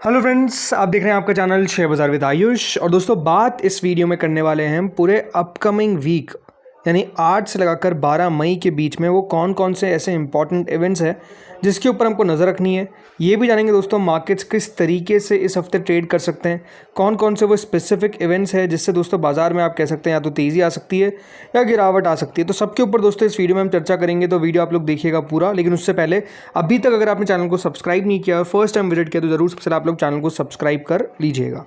Hello friends, आप देख रहे हैं आपका चैनल शेयर बाजार विद आयुष। और दोस्तों, बात इस वीडियो में करने वाले हैं हम पूरे अपकमिंग वीक यानी 8 से लगाकर 12 मई के बीच में वो कौन कौन से ऐसे इंपॉर्टेंट इवेंट्स हैं जिसके ऊपर हमको नज़र रखनी है। ये भी जानेंगे दोस्तों मार्केट्स किस तरीके से इस हफ्ते ट्रेड कर सकते हैं, कौन कौन से वो स्पेसिफिक इवेंट्स हैं जिससे दोस्तों बाजार में आप कह सकते हैं या तो तेज़ी आ सकती है या गिरावट आ सकती है। तो सबके ऊपर दोस्तों इस वीडियो में हम चर्चा करेंगे, तो वीडियो आप लोग देखिएगा पूरा। लेकिन उससे पहले अभी तक अगर आपने चैनल को सब्सक्राइब नहीं किया और फर्स्ट टाइम विजिट किया तो ज़रूर सबसे आप लोग चैनल को सब्सक्राइब कर लीजिएगा।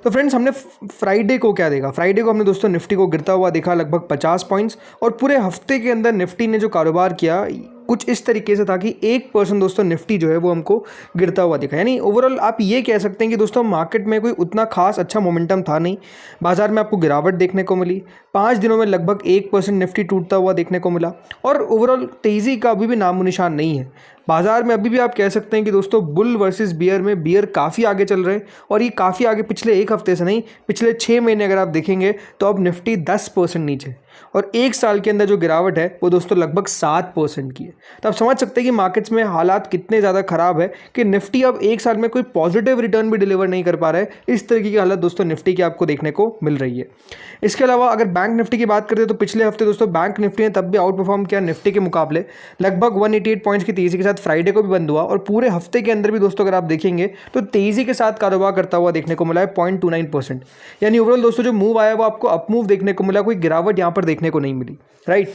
तो फ्रेंड्स, हमने फ्राइडे को क्या देखा? फ्राइडे को हमने दोस्तों निफ्टी को गिरता हुआ देखा लगभग 50 पॉइंट्स। और पूरे हफ्ते के अंदर निफ्टी ने जो कारोबार किया कुछ इस तरीके से था कि 1% दोस्तों निफ्टी जो है वो हमको गिरता हुआ दिखा। यानी ओवरऑल आप ये कह सकते हैं कि दोस्तों मार्केट में कोई उतना खास अच्छा मोमेंटम था नहीं। बाजार में आपको गिरावट देखने को मिली। 5 दिनों में लगभग 1% निफ्टी टूटता हुआ देखने को मिला और ओवरऑल तेज़ी का अभी भी नामो निशान नहीं है। बाजार में अभी भी आप कह सकते हैं कि दोस्तों बुल वर्सेस बियर में बियर काफ़ी आगे चल रहे हैं और ये काफ़ी आगे पिछले एक हफ्ते से नहीं, पिछले 6 महीने अगर आप देखेंगे तो अब निफ्टी 10% नीचे और एक साल के अंदर जो गिरावट है वो दोस्तों लगभग 7% की है। तो आप समझ सकते हैं कि मार्केट्स में हालात कितने ज़्यादा ख़राब है कि निफ्टी अब एक साल में कोई पॉजिटिव रिटर्न भी डिलीवर नहीं कर पा रहा है। इस तरीके की हालत दोस्तों निफ्टी की आपको देखने को मिल रही है। इसके अलावा अगर बैंक निफ्टी की बात करते हैं तो पिछले हफ्ते दोस्तों बैंक निफ्टी ने तब भी आउट परफॉर्म किया निफ्टी के मुकाबले। लगभग 188 पॉइंट्स की तेज़ी के साथ फ्राइडे को भी बंद हुआ और पूरे हफ्ते के अंदर भी दोस्तों अगर आप देखेंगे तो तेज़ी के साथ कारोबार करता हुआ देखने को मिला है 0.29%। यानी ओवरऑल दोस्तों जो मूव आया वो आपको अप मूव देखने को मिला, कोई गिरावट यहाँ पर देखने को नहीं मिली, राइट।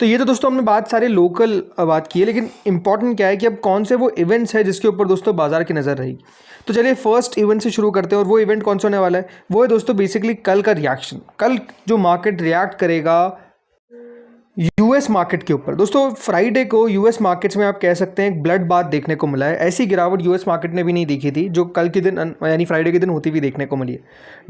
तो ये तो दोस्तों हमने बात सारे लोकल बात की है, लेकिन इंपॉर्टेंट क्या है कि अब कौन से वो इवेंट्स है जिसके ऊपर दोस्तों बाजार की नज़र रहेगी। तो चलिए फर्स्ट इवेंट से शुरू करते हैं और वो इवेंट कौन सा होने वाला है? वो है दोस्तों बेसिकली कल का रिएक्शन। कल जो मार्केट रिएक्ट करेगा यूएस मार्केट के ऊपर। दोस्तों फ्राइडे को यूएस मार्केट्स में आप कह सकते हैं एक ब्लड बाथ देखने को मिला है। ऐसी गिरावट यूएस मार्केट ने भी नहीं देखी थी जो कल के दिन यानी फ्राइडे के दिन होती हुई देखने को मिली है।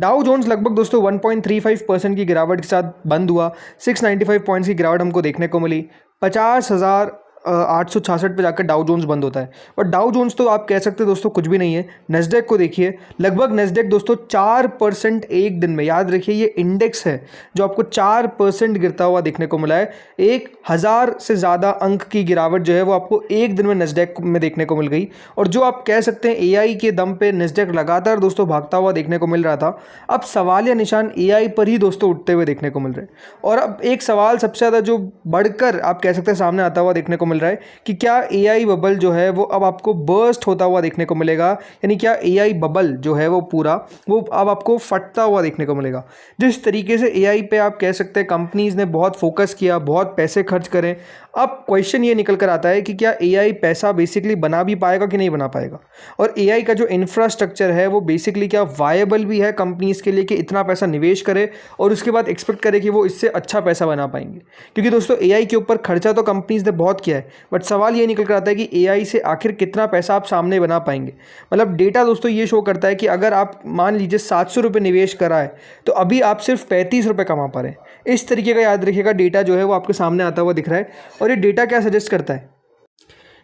डाउ जोन्स लगभग दोस्तों 1.35% की गिरावट के साथ बंद हुआ। 695 पॉइंट्स की गिरावट हमको देखने को मिली। 50,866 पे जाकर डाउ जोन्स बंद होता है। और डाउ जोन्स तो आप कह सकते हैं दोस्तों कुछ भी नहीं है। नेस्डेक को देखिए, लगभग नेस्डेक दोस्तों 4% एक दिन में, याद रखिए ये इंडेक्स है जो आपको 4% गिरता हुआ देखने को मिला है। 1000 से ज़्यादा अंक की गिरावट जो है वो आपको एक दिन में नेस्डेक में देखने को मिल गई। और जो आप कह सकते हैं एआई के दम पे नेस्डेक लगातार दोस्तों भागता हुआ देखने को मिल रहा था, अब सवाल या निशान एआई पर ही दोस्तों उठते हुए देखने को मिल रहे हैं। और अब एक सवाल सबसे ज़्यादा जो बढ़कर आप कह सकते हैं सामने आता हुआ देखने को मिल रहा है कि क्या एआई बबल जो है वो अब आपको बर्स्ट होता हुआ देखने को मिलेगा। यानी क्या एआई बबल जो है वो पूरा वो अब आपको फटता हुआ देखने को मिलेगा। जिस तरीके से एआई पे आप कह सकते हैं कंपनीज ने बहुत फोकस किया, बहुत पैसे खर्च करें, अब क्वेश्चन ये निकल कर आता है कि क्या एआई पैसा बेसिकली बना भी पाएगा कि नहीं बना पाएगा। और एआई का जो इंफ्रास्ट्रक्चर है वो बेसिकली क्या वायबल भी है कंपनीज के लिए कि इतना पैसा निवेश करे और उसके बाद एक्सपेक्ट करे कि वो इससे अच्छा पैसा बना पाएंगे। क्योंकि दोस्तों एआई के ऊपर खर्चा तो कंपनीज ने बहुत किया है, बट सवाल ये निकल कर आता है कि एआई से आखिर कितना पैसा आप सामने बना पाएंगे। मतलब डेटा दोस्तों ये शो करता है कि अगर आप मान लीजिए 700 रुपये निवेश करा है तो अभी आप सिर्फ 35 रुपये कमा पा रहे हैं। इस तरीके का याद रखिएगा डेटा जो है वो आपके सामने आता हुआ दिख रहा है। और ये डेटा क्या सजेस्ट करता है?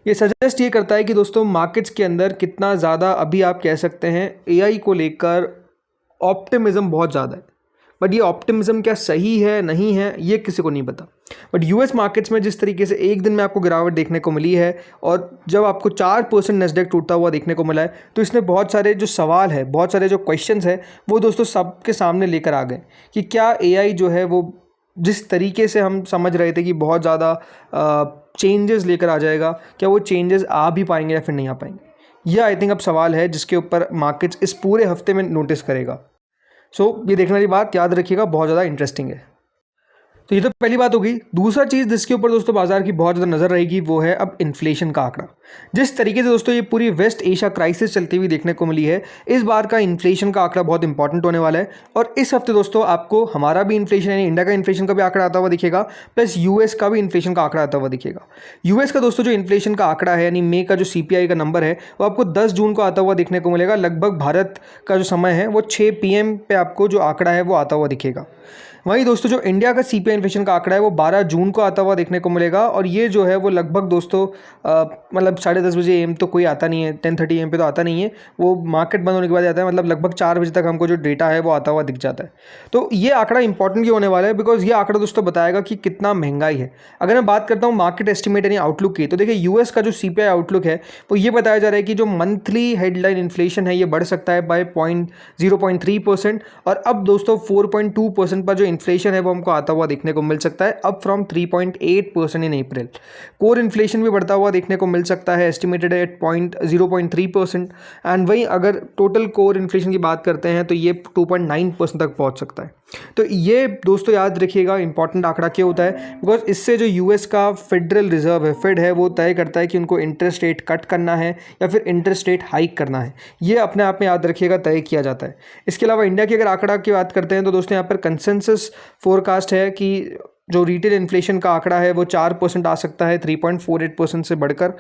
ये सजेस्ट ये करता है कि दोस्तों मार्केट्स के अंदर कितना ज़्यादा अभी आप कह सकते हैं एआई को लेकर ऑप्टिमिज्म बहुत ज़्यादा है। बट ये ऑप्टिमिज्म क्या सही है नहीं है ये किसी को नहीं पता। बट यूएस मार्केट्स में जिस तरीके से एक दिन में आपको गिरावट देखने को मिली है और जब आपको 4% नेस्डेक टूटता हुआ देखने को मिला है, तो इसने बहुत सारे जो सवाल है, बहुत सारे जो क्वेश्चंस है वो दोस्तों सबके सामने लेकर आ गए कि क्या एआई जो है वो जिस तरीके से हम समझ रहे थे कि बहुत ज़्यादा चेंजेस लेकर आ जाएगा, क्या वो चेंजेस आ भी पाएंगे या फिर नहीं आ पाएंगे। यह आई थिंक अब सवाल है जिसके ऊपर मार्केट्स इस पूरे हफ्ते में नोटिस करेगा। ये देखने वाली बात याद रखिएगा, बहुत ज़्यादा इंटरेस्टिंग है। तो ये तो पहली बात होगी। दूसरा चीज़ जिसके ऊपर दोस्तों बाजार की बहुत ज़्यादा नज़र रहेगी वो है अब इन्फ्लेशन का आंकड़ा। जिस तरीके से दोस्तों ये पूरी वेस्ट एशिया क्राइसिस चलती हुई देखने को मिली है, इस बार का इन्फ्लेशन का आंकड़ा बहुत इंपॉर्टेंट होने वाला है। और इस हफ्ते दोस्तों आपको हमारा भी इन्फ्लेशन यानी इंडिया का इन्फ्लेशन का भी आंकड़ा आता हुआ दिखेगा, प्लस यूएस का भी इन्फ्लेशन का आंकड़ा आता हुआ दिखेगा। यूएस का दोस्तों जो इन्फ्लेशन का आंकड़ा है यानी मई का जो सीपीआई का नंबर है वो आपको 10 जून को आता हुआ देखने को मिलेगा। लगभग भारत का जो समय है वो 6 PM पे आपको जो आंकड़ा है वो आता हुआ दिखेगा। वहीं दोस्तों जो इंडिया का सीपीआई इन्फ्लेशन का आंकड़ा है वो 12 जून को आता हुआ देखने को मिलेगा। और ये जो है वो लगभग दोस्तों मतलब मतलब 10:30 बजे AM तो कोई आता नहीं है, 10:30 AM पे तो आता नहीं है, वो मार्केट बंद होने के बाद आता है, मतलब लगभग 4 बजे तक हमको जो डेटा है वो आता हुआ दिख जाता है। तो ये आंकड़ा इंपॉर्टेंट क्यों होने वाला है, बिकॉज ये आंकड़ा दोस्तों बताएगा कि कितना महंगाई है। अगर मैं बात करता हूँ मार्केट एस्टिमेट यानी आउटलुक की, तो देखिए यूएस का जो CPI आउटलुक है वो ये बताया जा रहा है कि जो मंथली हेडलाइन इन्फ्लेशन है ये बढ़ सकता है बाय 0.3%, और अब दोस्तों 4.2% पर जो इन्फ्लेशन है वो हमको आता हुआ देखने को मिल सकता है, अब from 3.8% in April. Core inflation भी बढ़ता हुआ देखने को मिल सकता है, एस्टिमेटेड एट 0.3%, एंड वहीं अगर टोटल कोर इन्फ्लेशन की बात करते हैं तो ये 2.9% तक पहुंच सकता है। तो ये दोस्तों याद रखिएगा इंपॉर्टेंट आंकड़ा क्या होता है, बिकॉज इससे जो यूएस का फेडरल रिजर्व है, फेड है, वो तय करता है कि उनको इंटरेस्ट रेट कट करना है या फिर इंटरेस्ट रेट हाइक करना है। ये अपने आप में याद रखिएगा तय किया जाता है। इसके अलावा इंडिया की अगर आंकड़ा की बात करते हैं तो दोस्तों यहाँ पर कंसेंसस फोरकास्ट है कि जो रिटेल इन्फ्लेशन का आंकड़ा है वो 4% आ सकता है, 3.48% से बढ़कर।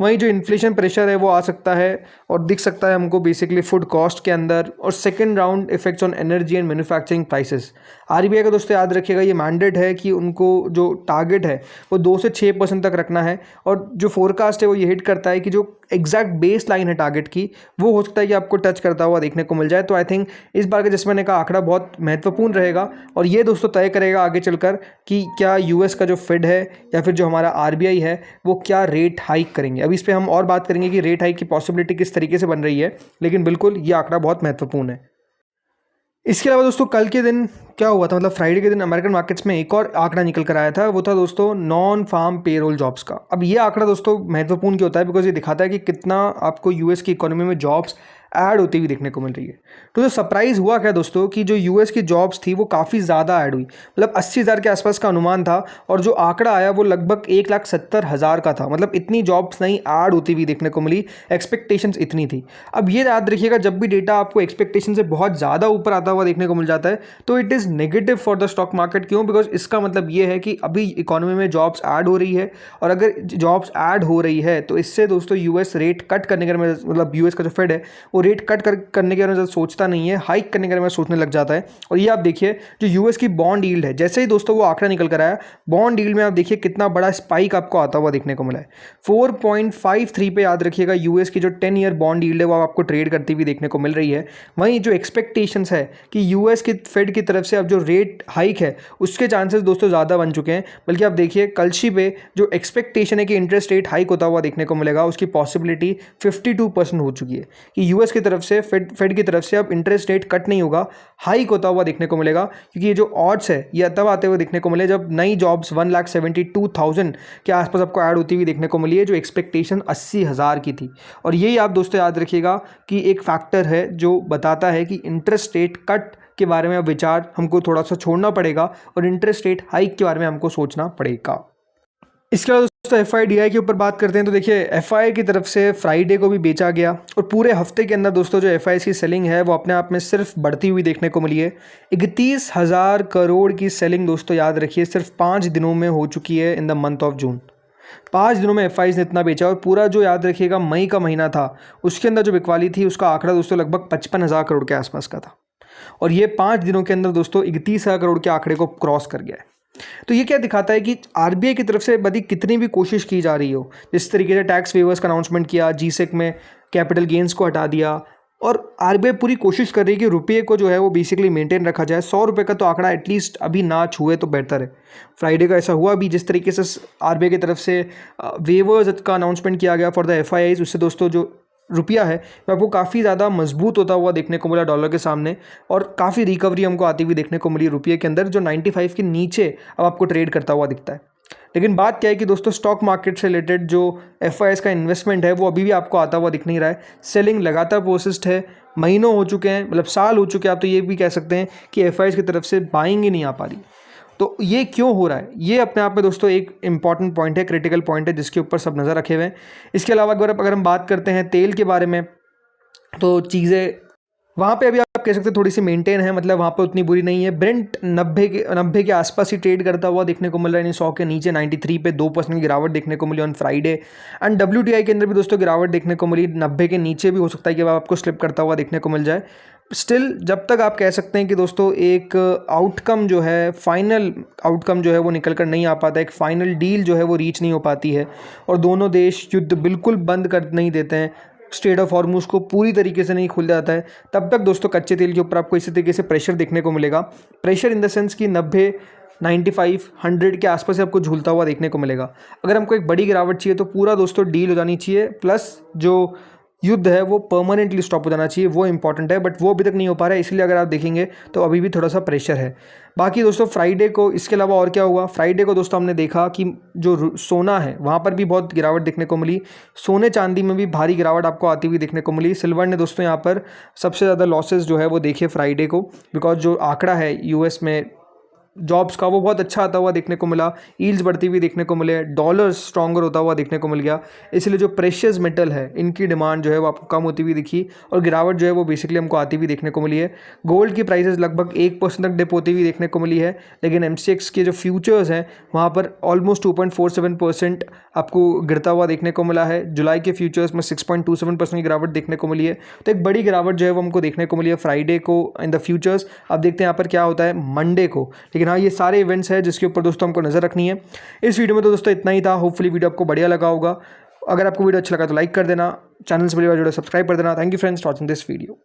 वहीं जो इन्फ्लेशन प्रेशर है वो आ सकता है और दिख सकता है हमको बेसिकली फूड कॉस्ट के अंदर, और second round effects on energy and manufacturing prices. RBI का दोस्तों याद रखिएगा ये मैंडेट है कि उनको जो टारगेट है वो 2 से 6% तक रखना है, और जो फोरकास्ट है वो ये हिट करता है कि जो एग्जैक्ट बेस लाइन है टारगेट की वो हो सकता है कि आपको टच करता हुआ देखने को मिल जाए। तो आई थिंक इस बार का जिस मैंने कहा आंकड़ा बहुत महत्वपूर्ण रहेगा, और ये दोस्तों तय करेगा आगे चलकर कि क्या यूएस का जो फेड है या फिर जो हमारा आरबीआई है वो क्या रेट हाइक करेंगे। अभी इस पर हम और बात करेंगे कि रेट हाइक की पॉसिबिलिटी किस तरीके से बन रही है, लेकिन बिल्कुल ये आंकड़ा बहुत महत्वपूर्ण है। इसके अलावा दोस्तों कल के दिन क्या हुआ था, मतलब फ्राइडे के दिन अमेरिकन मार्केट्स में एक और आंकड़ा निकल कर आया था, वो था दोस्तों नॉन फार्म पेरोल जॉब्स का। अब ये आंकड़ा दोस्तों महत्वपूर्ण क्यों होता है, बिकॉज ये दिखाता है कि कितना आपको यूएस की इकोनॉमी में जॉब्स ऐड होती हुई देखने को मिल रही है। तो जो सरप्राइज़ हुआ क्या दोस्तों कि जो यूएस की जॉब्स थी वो काफ़ी ज़्यादा ऐड हुई, मतलब 80,000 के आसपास का अनुमान था, और जो आंकड़ा आया वो लगभग 1,70,000 का था। मतलब इतनी जॉब्स नहीं ऐड होती हुई देखने को मिली, एक्सपेक्टेशंस इतनी थी। अब ये याद रखिएगा जब भी डेटा आपको एक्सपेक्टेशन से बहुत ज़्यादा ऊपर आता हुआ देखने को मिल जाता है तो it is negative for the stock market. क्यों? बिकॉज इसका मतलब ये है कि अभी इकोनॉमी में जॉब्स ऐड हो रही है, और अगर जॉब्स ऐड हो रही है तो इससे दोस्तों यूएस रेट कट करने के बारे में, मतलब यूएस का जो फेड है वो रेट कट करने के बारे में सोचता नहीं है, हाइक करने के बारे में सोचने लग जाता है। और ये आप देखिए जो यूएस की बॉन्ड यील्ड है, जैसे ही दोस्तों वो आंकड़ा निकल कर आया, बॉन्ड यील्ड में आप देखिए कितना बड़ा स्पाइक आपको आता हुआ देखने को मिला है। 4.53 पे याद रखिएगा यूएस की जो 10 ईयर बॉन्ड यील्ड है वो आपको ट्रेड करती हुई देखने को मिल रही है। वहीं जो एक्सपेक्टेशंस है कि यूएस की फेड की तरफ से अब जो रेट हाइक है उसके चांसेस दोस्तों ज़्यादा बन चुके हैं, बल्कि आप देखिए कलशी पे जो एक्सपेक्टेशन है कि इंटरेस्ट रेट हाइक होता हुआ देखने को मिलेगा उसकी पॉसिबिलिटी 52% हो चुकी है कि यूएस की तरफ से फेड की तरफ से अब इंटरेस्ट रेट कट नहीं होगा, हाइक होता हुआ देखने को मिलेगा। क्योंकि ये जो ऑड्स है ये तब आते हुए देखने को मिले जब नई जॉब्स 1,72,000 के आसपास आपको ऐड होती हुई देखने को मिली है, जो एक्सपेक्टेशन 80,000 की थी। और यही आप दोस्तों याद रखिएगा कि एक फैक्टर है जो बताता है कि इंटरेस्ट रेट कट के बारे में अब विचार हमको थोड़ा सा छोड़ना पड़ेगा और इंटरेस्ट रेट हाइक के बारे में हमको सोचना पड़ेगा। इसके बाद दोस्तों एफआईडीआई के ऊपर बात करते हैं तो देखिए एफआई की तरफ से फ्राइडे को भी बेचा गया, और पूरे हफ्ते के अंदर दोस्तों जो एफआई की सेलिंग है वो अपने आप में सिर्फ बढ़ती हुई देखने को मिली है। 31,000 करोड़ की सेलिंग दोस्तों याद रखिए सिर्फ 5 दिनों में हो चुकी है in the month of June. 5 दिनों में एफआईज ने इतना बेचा, और पूरा जो याद रखिएगा मई का महीना था उसके अंदर जो बिकवाली थी उसका आंकड़ा दोस्तों लगभग 55,000 करोड़ के आसपास का था, और ये 5 दिनों के अंदर दोस्तों 31,000 करोड़ के आंकड़े को क्रॉस कर गया है। तो ये क्या दिखाता है कि आरबीआई की तरफ से बड़ी कितनी भी कोशिश की जा रही हो, जिस तरीके से टैक्स वेवर्स का अनाउंसमेंट किया, जीसेक में कैपिटल गेंस को हटा दिया, और आरबीआई पूरी कोशिश कर रही है कि रुपये को जो है वो बेसिकली मेंटेन रखा जाए। 100 रुपये का तो आंकड़ा एटलीस्ट अभी ना छुए तो बेहतर है। फ्राइडे का ऐसा हुआ भी, जिस तरीके से आरबीआई की तरफ से वेवर्स का अनाउंसमेंट किया गया फॉर द एफआईआईज, उससे दोस्तों जो रुपया है वो आपको काफ़ी ज़्यादा मजबूत होता हुआ देखने को मिला डॉलर के सामने, और काफ़ी रिकवरी हमको आती हुई देखने को मिली रुपये के अंदर, जो 95 के नीचे अब आपको ट्रेड करता हुआ दिखता है। लेकिन बात क्या है कि दोस्तों स्टॉक मार्केट से रिलेटेड जो एफआईआईज का इन्वेस्टमेंट है वो अभी भी आपको आता हुआ दिख नहीं रहा है। सेलिंग लगातार प्रोसेस्ड है, महीनों हो चुके हैं, मतलब साल हो चुके हैं, आप तो ये भी कह सकते हैं कि एफआईआईज की तरफ से बाइंग ही नहीं आ पा रही। तो ये क्यों हो रहा है, ये अपने आप में दोस्तों एक इंपॉर्टेंट पॉइंट है, क्रिटिकल पॉइंट है, जिसके ऊपर सब नज़र रखे हुए हैं। इसके अलावा अगर हम बात करते हैं तेल के बारे में, तो चीज़ें वहाँ पे अभी आप आप कह सकते हैं थोड़ी सी मेंटेन है, मतलब वहाँ पर उतनी बुरी नहीं है। ब्रेंट 90 के आसपास ही ट्रेड करता हुआ देखने को मिल रहा है, 100 के नीचे 93 पे 2% की गिरावट देखने को मिली ऑन फ्राइडे। एंड WTI के अंदर भी दोस्तों गिरावट देखने को मिली, 90 के नीचे भी हो सकता है कि आपको स्लिप करता हुआ देखने को मिल जाए। स्टिल जब तक आप कह सकते हैं कि दोस्तों एक आउटकम जो है, फाइनल आउटकम जो है वो निकल कर नहीं आ पाता, एक फाइनल डील जो है वो रीच नहीं हो पाती है और दोनों देश युद्ध बिल्कुल बंद कर नहीं देते हैं, स्ट्रेट ऑफ हॉर्मुज को पूरी तरीके से नहीं खुल जाता है, तब तक दोस्तों कच्चे तेल के ऊपर आपको इसी तरीके से प्रेशर देखने को मिलेगा। प्रेशर इन द सेंस कि 90, 95, 100 के आसपास आपको झूलता हुआ देखने को मिलेगा। अगर हमको एक बड़ी गिरावट चाहिए तो पूरा दोस्तों डील हो जानी चाहिए, प्लस जो युद्ध है वो परमानेंटली स्टॉप हो जाना चाहिए, वो इंपॉर्टेंट है। बट वो अभी तक नहीं हो पा रहा है, इसलिए अगर आप देखेंगे तो अभी भी थोड़ा सा प्रेशर है। बाकी दोस्तों फ्राइडे को इसके अलावा और क्या हुआ, फ्राइडे को दोस्तों हमने देखा कि जो सोना है वहाँ पर भी बहुत गिरावट देखने को मिली, सोने चांदी में भी भारी गिरावट आपको आती हुई देखने को मिली। सिल्वर ने दोस्तों यहाँ पर सबसे ज़्यादा लॉसेस जो है वो देखे फ्राइडे को, बिकॉज जो आंकड़ा है US में जॉब्स का वो बहुत अच्छा आता हुआ देखने को मिला, यील्ड्स बढ़ती हुई देखने को मिले, डॉलर स्ट्रॉन्गर होता हुआ देखने को मिल गया। इसलिए जो प्रेशियस मेटल है इनकी डिमांड जो है वो आपको कम होती हुई दिखी और गिरावट जो है वो बेसिकली हमको आती हुई देखने को मिली है। गोल्ड की प्राइसेस लगभग 1% तक डिप होती हुई देखने को मिली है, लेकिन MCX के जो फ्यूचर्स हैं वहाँ पर ऑलमोस्ट 2.47% आपको गिरता हुआ देखने को मिला है। जुलाई के फ्यूचर्स में 6.27% की गिरावट देखने को मिली है। तो एक बड़ी गिरावट जो है वो हमको देखने को मिली है फ्राइडे को इन द फ्यूचर्स। अब देखते हैं यहाँ पर क्या होता है मंडे को। लेकिन हाँ, ये सारे इवेंट्स हैं जिसके ऊपर दोस्तों हमको नज़र रखनी है। इस वीडियो में तो दोस्तों इतना ही था। होपफुली वीडियो आपको बढ़िया लगा होगा। अगर आपको वीडियो अच्छा लगा तो लाइक कर देना, चैनल से पहली बार जुड़े सब्सक्राइब कर देना। Thank you friends for watching this video.